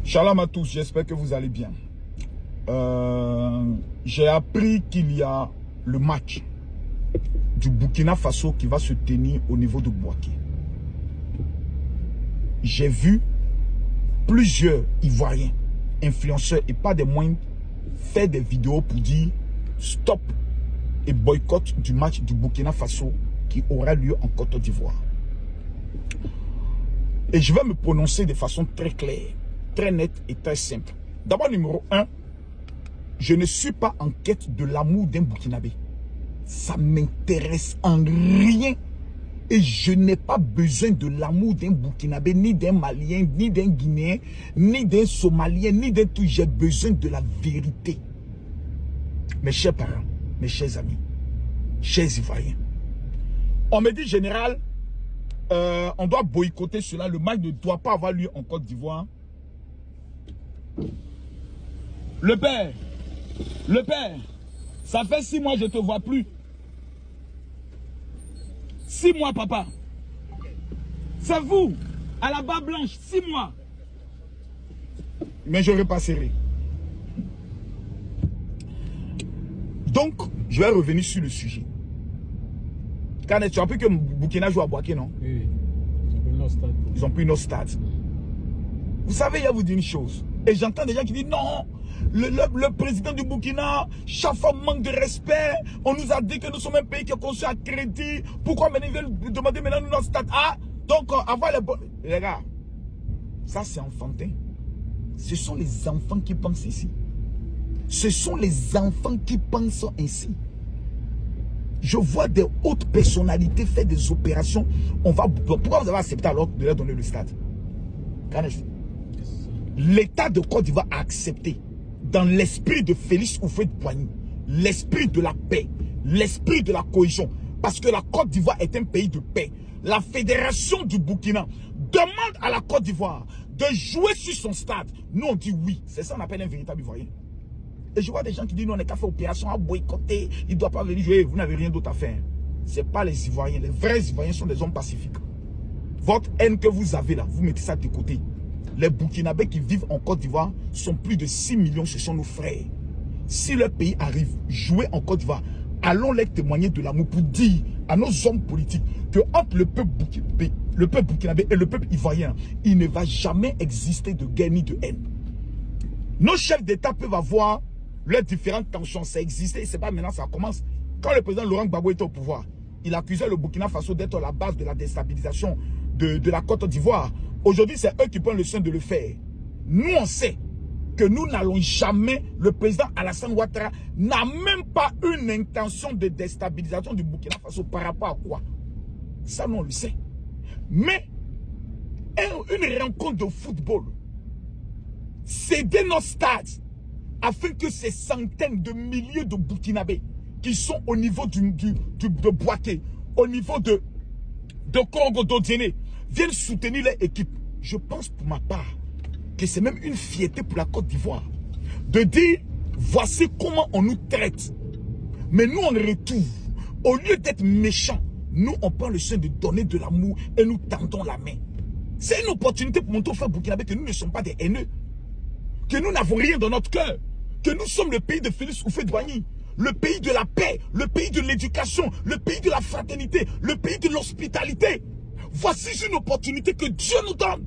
Shalom à tous, j'espère que vous allez bien. J'ai appris qu'il y a le match du Burkina Faso qui va se tenir au niveau de Bouaké. J'ai vu plusieurs Ivoiriens, influenceurs et pas des moindres, faire des vidéos pour dire stop et boycott du match du Burkina Faso qui aura lieu en Côte d'Ivoire. Et je vais me prononcer de façon très claire, très nette et très simple. D'abord, numéro 1, je ne suis pas en quête de l'amour d'un Burkinabé. Ça m'intéresse en rien. Et je n'ai pas besoin de l'amour d'un Burkinabé, ni d'un Malien, ni d'un Guinéen, ni d'un Somalien, ni d'un tout. J'ai besoin de la vérité. Mes chers parents, mes chers amis, chers Ivoiriens. On me dit, général, on doit boycotter cela. Le match ne doit pas avoir lieu en Côte d'Ivoire. Le père, ça fait 6 mois que je ne te vois plus. 6 mois, papa. C'est vous, à la barre blanche, 6 mois. Mais je repasserai. Donc, je vais revenir sur le sujet. Quand tu as appris que Burkina joue à Bouaké, non? Oui, ils ont pris notre stade. Ils ont pris notre stade. Vous savez, il y a vous dire une chose. Et j'entends des gens qui disent non, le président du Burkina, chaque fois manque de respect. On nous a dit que nous sommes un pays qui est construit à crédit. Pourquoi maintenant ils veulent demander maintenant notre stade? Ah, donc avoir les bonnes. Les gars, ça c'est enfantin. Ce sont les enfants qui pensent ici. Ce sont les enfants qui pensent ainsi. Je vois des hautes personnalités faire des opérations. Pourquoi vous avez accepté alors de leur donner le stade? L'État de Côte d'Ivoire a accepté, dans l'esprit de Félix Houphouët-Boigny, l'esprit de la paix, l'esprit de la cohésion, parce que la Côte d'Ivoire est un pays de paix. La fédération du Burkina demande à la Côte d'Ivoire de jouer sur son stade. Nous on dit oui, c'est ça qu'on appelle un véritable Ivoirien. Et je vois des gens qui disent non, on n'a qu'à faire opération, à boycotter, il ne doit pas venir jouer, vous n'avez rien d'autre à faire. Ce n'est pas les Ivoiriens, les vrais Ivoiriens sont des hommes pacifiques. Votre haine que vous avez là, vous mettez ça de côté. Les Burkinabés qui vivent en Côte d'Ivoire sont plus de 6 millions, ce sont nos frères. Si le pays arrive, jouer en Côte d'Ivoire, allons les témoigner de l'amour pour dire à nos hommes politiques que entre le peuple burkinabé et le peuple ivoirien, il ne va jamais exister de guerre ni de haine. Nos chefs d'État peuvent avoir leurs différentes tensions, ça existait, c'est pas maintenant ça commence. Quand le président Laurent Gbagbo était au pouvoir, il accusait le Burkina Faso d'être la base de la déstabilisation de la Côte d'Ivoire. Aujourd'hui, c'est eux qui prennent le soin de le faire. Nous, on sait que nous n'allons jamais, le président Alassane Ouattara n'a même pas une intention de déstabilisation du Burkina Faso par rapport à quoi? Ça, nous, on le sait. Mais, une rencontre de football, céder nos stades, afin que ces centaines de milliers de Burkinabés qui sont au niveau de Bouaké, au niveau de Congo d'Odiéné, viennent soutenir les équipes. Je pense pour ma part que c'est même une fierté pour la Côte d'Ivoire de dire voici comment on nous traite. Mais nous en retour, au lieu d'être méchants, nous on prend le soin de donner de l'amour et nous tendons la main. C'est une opportunité pour montrer aux frères burkinabés que nous ne sommes pas des haineux, que nous n'avons rien dans notre cœur, que nous sommes le pays de Félix Houphouët-Boigny, le pays de la paix, le pays de l'éducation, le pays de la fraternité, le pays de l'hospitalité. Voici une opportunité que Dieu nous donne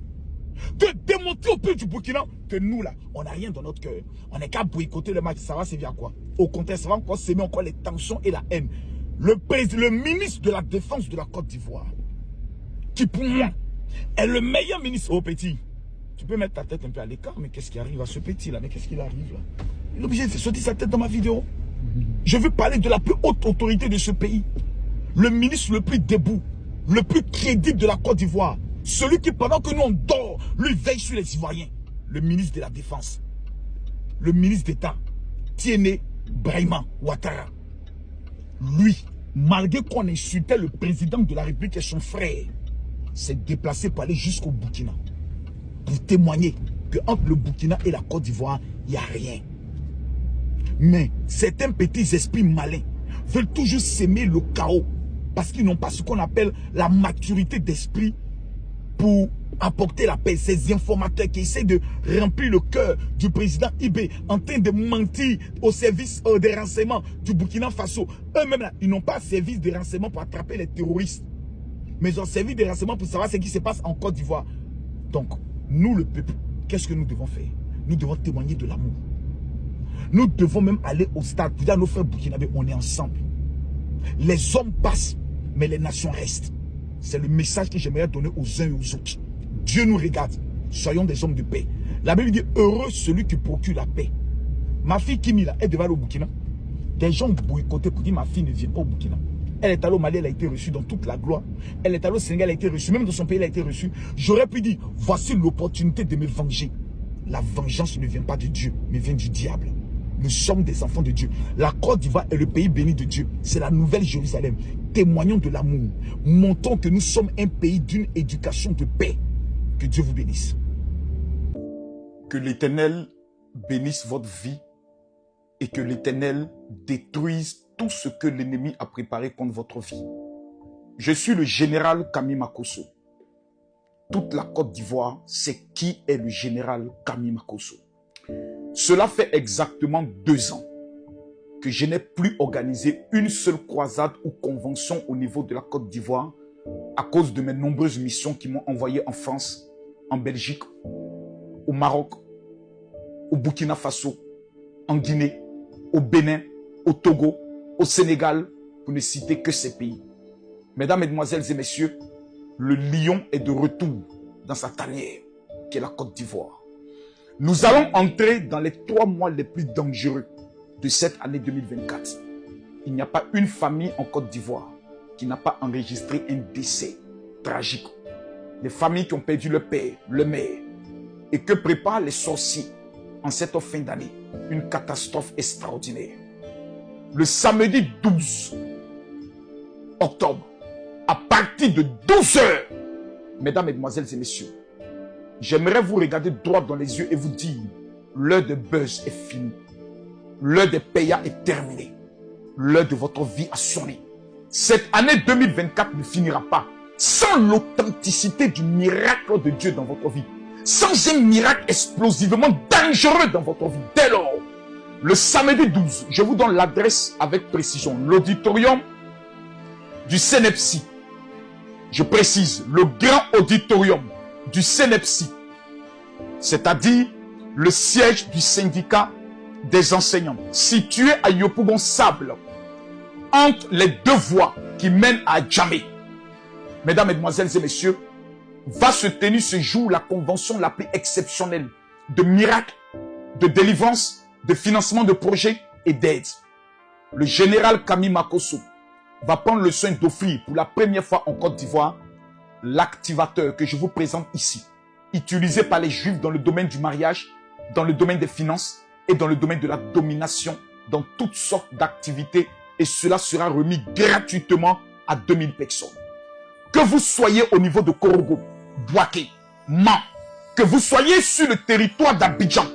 de démontrer au peuple du Burkina que nous là, on n'a rien dans notre cœur. On n'est qu'à boycotter le match, ça va servir à quoi? Au contraire, ça va encore s'aimer encore les tensions et la haine. Le ministre de la Défense de la Côte d'Ivoire, qui pour moi est le meilleur ministre. Oh petit, tu peux mettre ta tête un peu à l'écart, mais qu'est-ce qui arrive à ce petit là? Mais qu'est-ce qui arrive là? Il est obligé de sortir sa tête dans ma vidéo. Je veux parler de la plus haute autorité de ce pays. Le ministre le plus debout, le plus crédible de la Côte d'Ivoire. Celui qui, pendant que nous on dort, lui veille sur les Ivoiriens. Le ministre de la Défense. Le ministre d'État. Tiéné Brahima Ouattara. Lui, malgré qu'on insultait le président de la République et son frère, s'est déplacé pour aller jusqu'au Burkina. Pour témoigner qu'entre le Burkina et la Côte d'Ivoire, il n'y a rien. Mais certains petits esprits malins veulent toujours s'aimer le chaos parce qu'ils n'ont pas ce qu'on appelle la maturité d'esprit pour apporter la paix. Ces informateurs qui essaient de remplir le cœur du président Ibé en train de mentir au service des renseignements du Burkina Faso. Eux-mêmes, ils n'ont pas servi de renseignements pour attraper les terroristes, mais ils ont servi de renseignements pour savoir ce qui se passe en Côte d'Ivoire. Donc, nous, le peuple, qu'est-ce que nous devons faire? Nous devons témoigner de l'amour. Nous devons même aller au stade pour dire à nos frères burkinabés, on est ensemble. Les hommes passent, mais les nations restent. C'est le message que j'aimerais donner aux uns et aux autres. Dieu nous regarde. Soyons des hommes de paix. La Bible dit, heureux celui qui procure la paix. Ma fille Kimi, là, elle devait aller au Burkina. Des gens boycottaient pour dire, ma fille ne vient pas au Burkina. Elle est allée au Mali, elle a été reçue dans toute la gloire. Elle est allée au Sénégal, elle a été reçue. Même dans son pays, elle a été reçue. J'aurais pu dire, voici l'opportunité de me venger. La vengeance ne vient pas de Dieu, mais vient du diable. Nous sommes des enfants de Dieu. La Côte d'Ivoire est le pays béni de Dieu. C'est la nouvelle Jérusalem. Témoignons de l'amour. Montrons que nous sommes un pays d'une éducation de paix. Que Dieu vous bénisse. Que l'Éternel bénisse votre vie et que l'Éternel détruise tout ce que l'ennemi a préparé contre votre vie. Je suis le général Kami Makosso. Toute la Côte d'Ivoire sait qui est le général Kami Makosso. Cela fait exactement 2 ans que je n'ai plus organisé une seule croisade ou convention au niveau de la Côte d'Ivoire à cause de mes nombreuses missions qui m'ont envoyé en France, en Belgique, au Maroc, au Burkina Faso, en Guinée, au Bénin, au Togo, au Sénégal, pour ne citer que ces pays. Mesdames, Mesdemoiselles et Messieurs, le lion est de retour dans sa tanière, qui est la Côte d'Ivoire. Nous allons entrer dans les 3 mois les plus dangereux de cette année 2024. Il n'y a pas une famille en Côte d'Ivoire qui n'a pas enregistré un décès tragique. Les familles qui ont perdu le père, le mère, et que préparent les sorciers en cette fin d'année. Une catastrophe extraordinaire. Le samedi 12 octobre, à partir de 12 h, mesdames, mesdemoiselles et messieurs, j'aimerais vous regarder droit dans les yeux et vous dire, l'heure de buzz est finie. L'heure des payas est terminée. L'heure de votre vie a sonné. Cette année 2024 ne finira pas sans l'authenticité du miracle de Dieu dans votre vie. Sans un miracle explosivement dangereux dans votre vie. Dès lors, le samedi 12, je vous donne l'adresse avec précision. L'auditorium du CNEPSI. Je précise, le grand auditorium du CNEPSI, c'est-à-dire le siège du syndicat des enseignants, situé à Yopougon-Sable, entre les 2 voies qui mènent à Djamé. Mesdames, Mesdemoiselles et Messieurs, va se tenir ce jour la convention la plus exceptionnelle de miracles, de délivrance, de financement de projets et d'aide. Le général Kami Makosso va prendre le soin d'offrir pour la première fois en Côte d'Ivoire l'activateur que je vous présente ici, utilisé par les Juifs dans le domaine du mariage, dans le domaine des finances et dans le domaine de la domination, dans toutes sortes d'activités, et cela sera remis gratuitement à 2000 personnes. Que vous soyez au niveau de Korogo, Bouaké, Man, que vous soyez sur le territoire d'Abidjan,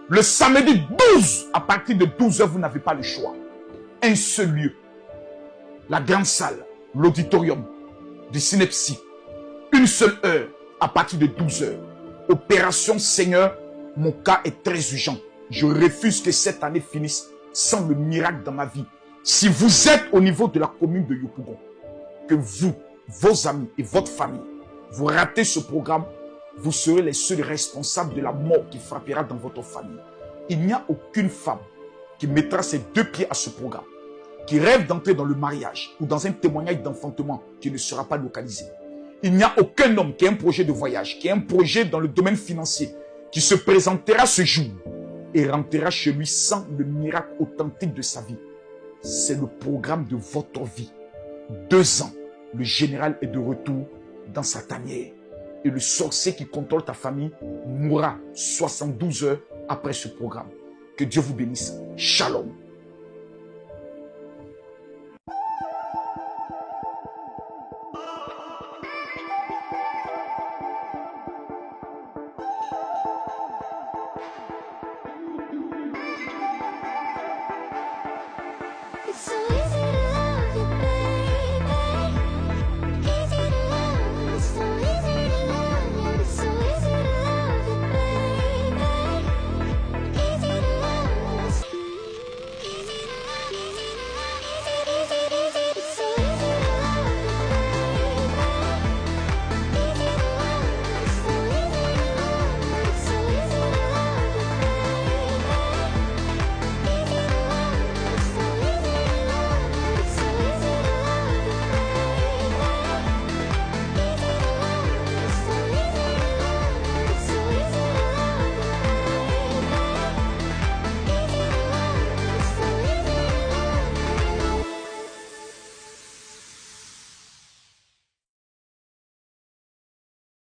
le samedi 12, à partir de 12 h, vous n'avez pas le choix. Un seul lieu, la grande salle, l'auditorium du CNEPSI. Une seule heure, à partir de 12 h. Opération Seigneur, mon cas est très urgent. Je refuse que cette année finisse sans le miracle dans ma vie. Si vous êtes au niveau de la commune de Yopougon, que vous, vos amis et votre famille, vous ratez ce programme, vous serez les seuls responsables de la mort qui frappera dans votre famille. Il n'y a aucune femme qui mettra ses 2 pieds à ce programme, qui rêve d'entrer dans le mariage ou dans un témoignage d'enfantement qui ne sera pas localisé. Il n'y a aucun homme qui a un projet de voyage, qui a un projet dans le domaine financier, qui se présentera ce jour et rentrera chez lui sans le miracle authentique de sa vie. C'est le programme de votre vie. 2 ans, le général est de retour dans sa tanière. Et le sorcier qui contrôle ta famille mourra 72 heures après ce programme. Que Dieu vous bénisse. Shalom. It's so